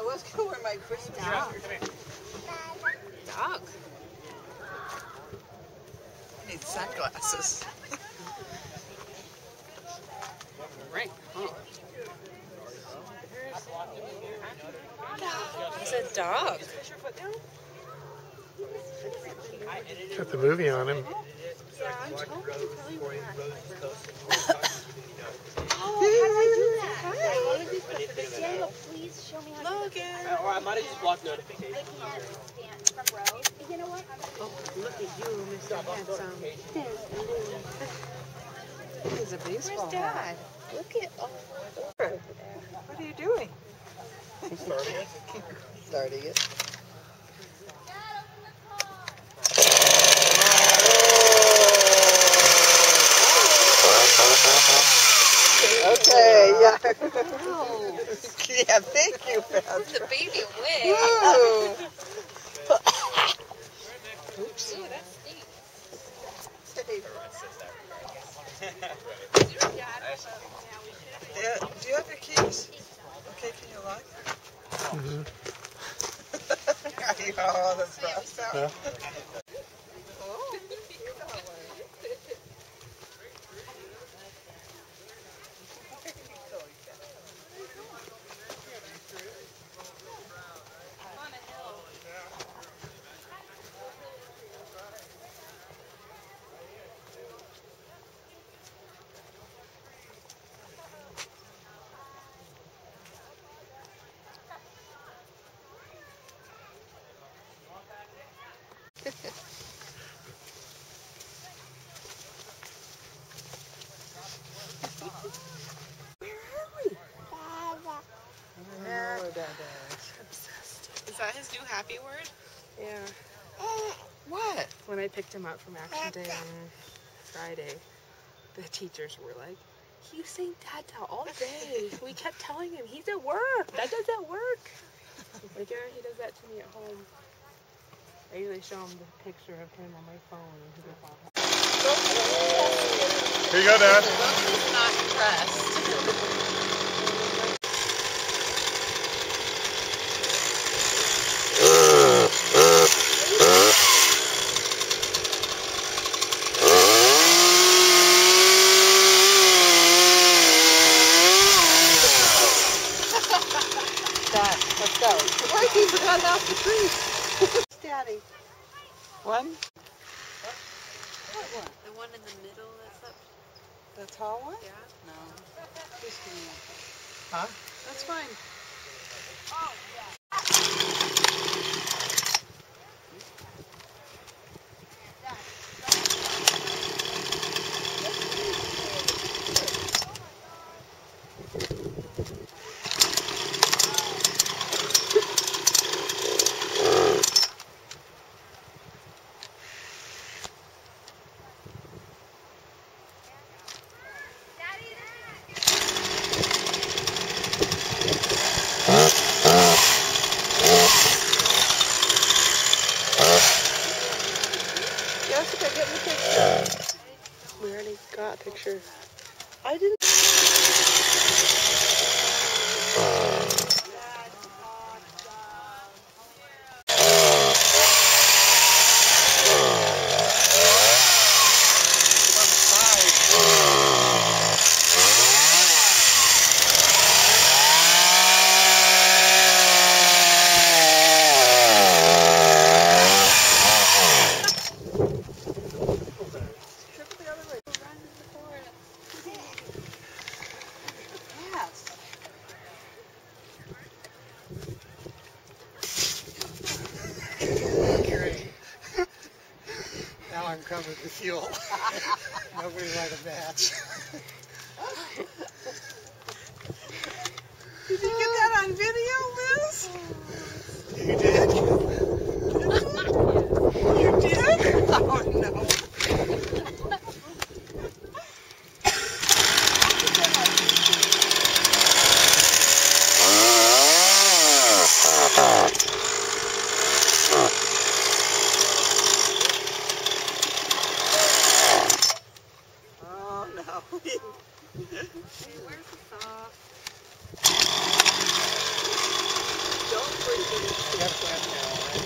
was going to wear my Christmas dog. Dog. I need sunglasses. Right. Oh. It's a dog. Got the movie on him. Yeah, I'm told you probably won't. Oh, how do I do that? I want to do stuff for the game, but please show me how to do Logan. it. Or I might have just blocked notifications. I can't stand from rows. You know what? Oh, look at you, Mr. Handsome. He's a baseball hat. Look at What are you doing? Starting it. Starting it. Okay, yeah. wow. Yeah, thank you, Pat. The baby away. Ooh. Oops. Ooh, that's neat. Yeah, do you have your keys? Okay, can you lock? Mm-hmm. Oh, that's fast out. Yeah. Oh. Is that his new happy word? Yeah. What? When I picked him up from Action Day on Friday, the teachers were like, he's saying Dada all day. We kept telling him, he's at work. That doesn't work. Like, yeah, he does that to me at home. I usually show him the picture of him on my phone, and he goes all happy. Here you go, Dad. Logan's not impressed. Dad, let's go. Why he forgot off the tree? Daddy. One? What one? The one in the middle that's up. The tall one? Yeah. No. Just give me one. Huh? That's fine. Jessica, get in the picture. We already got a picture. I didn't. Now I'm covered with fuel. Nobody light a match. Did you get that on video, Liz? You did? You did? Oh, no. Oh, no. Hey, where's the sock? got a plant now, right?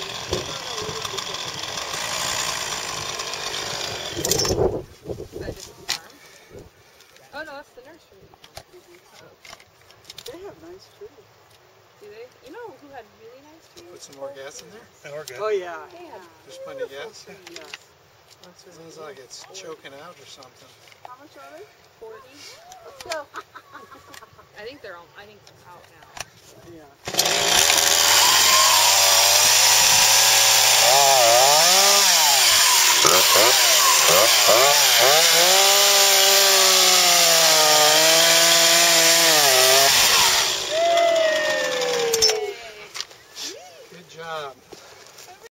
Is that just the farm? Oh no, that's the nursery. They have nice trees. Do they? You know who had really nice trees? Put some more gas in there? And we're good. Oh yeah. They had. There's plenty of gas? Yeah. Sounds like it's choking out or something. How much are they? 40. Let's go. I think they're out now. Yeah. Uh-huh.